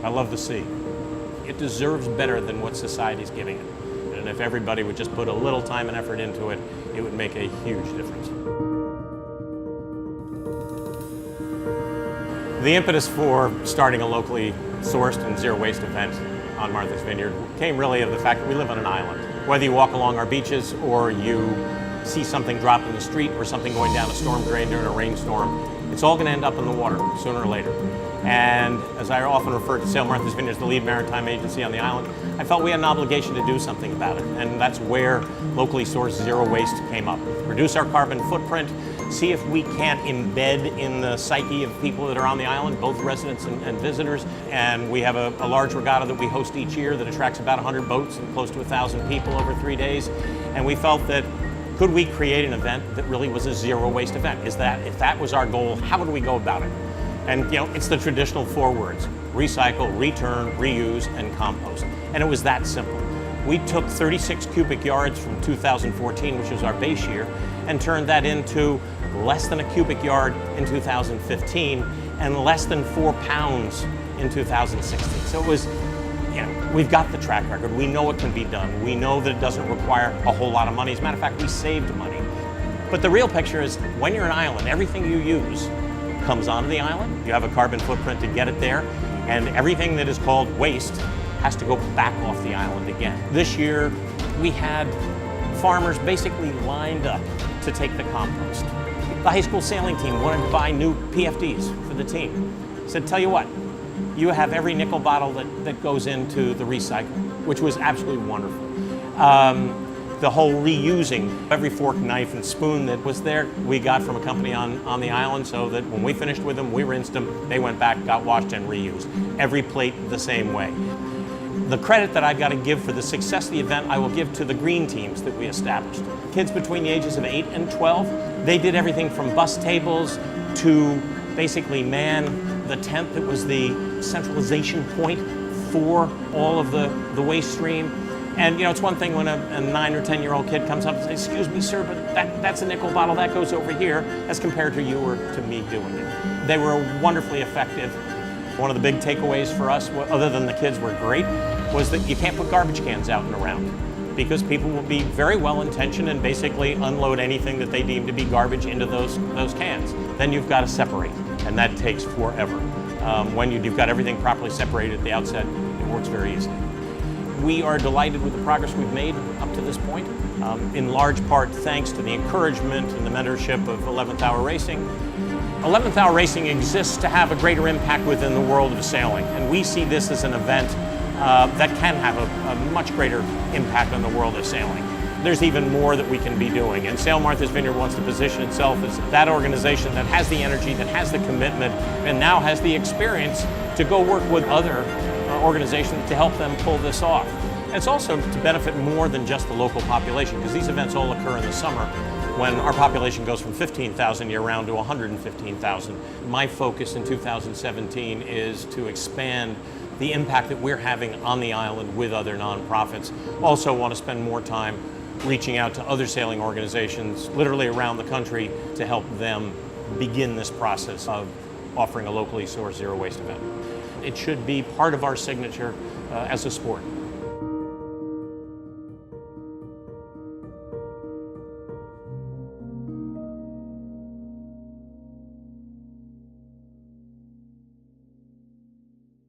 I love the sea. It deserves better than what society's giving it. And if everybody would just put a little time and effort into it, it would make a huge difference. The impetus for starting a locally sourced and zero waste event on Martha's Vineyard came really of the fact that we live on an island. Whether you walk along our beaches or you see something dropped in the street or something going down a storm drain during a rainstorm, it's all going to end up in the water sooner or later. And as I often refer to Sail Martha's Vineyard as the lead maritime agency on the island, I felt we had an obligation to do something about it. And that's where locally sourced zero waste came up. Reduce our carbon footprint, see if we can't embed in the psyche of people that are on the island, both residents and visitors. And we have a large regatta that we host each year that attracts about 100 boats and close to 1,000 people over 3 days. And we felt that could we create an event that really was a zero waste event? If that was our goal, how would we go about it? And it's the traditional 4 words: recycle, return, reuse, and compost. And it was that simple. We took 36 cubic yards from 2014, which was our base year, and turned that into less than a cubic yard in 2015 and less than 4 pounds in 2016. So it was, we've got the track record. We know it can be done. We know that it doesn't require a whole lot of money. As a matter of fact, we saved money. But the real picture is when you're an island, everything you use comes onto the island. You have a carbon footprint to get it there, and everything that is called waste has to go back off the island again. This year, we had farmers basically lined up to take the compost. The high school sailing team wanted to buy new PFDs for the team. Said, tell you what, you have every nickel bottle that goes into the recycle, which was absolutely wonderful. The whole reusing every fork, knife, and spoon that was there, we got from a company on the island, so that when we finished with them, we rinsed them, they went back, got washed, and reused. Every plate the same way. The credit that I've got to give for the success of the event, I will give to the green teams that we established. Kids between the ages of 8 and 12, they did everything from bus tables to basically man the tent that was the centralization point for all of the waste stream. And it's one thing when a 9 or 10-year-old kid comes up and says, excuse me, sir, but that's a nickel bottle, that goes over here, as compared to you or to me doing it. They were wonderfully effective. One of the big takeaways for us, other than the kids were great, was that you can't put garbage cans out and around, because people will be very well-intentioned and basically unload anything that they deem to be garbage into those cans. Then you've got to separate, and that takes forever. When you've got everything properly separated at the outset, it works very easily. We are delighted with the progress we've made up to this point, in large part thanks to the encouragement and the mentorship of 11th Hour Racing. 11th Hour Racing exists to have a greater impact within the world of sailing, and we see this as an event that can have a much greater impact on the world of sailing. There's even more that we can be doing, and Sail Martha's Vineyard wants to position itself as that organization that has the energy, that has the commitment, and now has the experience to go work with other organizations to help them pull this off. And it's also to benefit more than just the local population, because these events all occur in the summer when our population goes from 15,000 year-round to 115,000. My focus in 2017 is to expand the impact that we're having on the island with other nonprofits. Also want to spend more time reaching out to other sailing organizations literally around the country to help them begin this process of offering a locally sourced zero waste event. It should be part of our signature as a sport.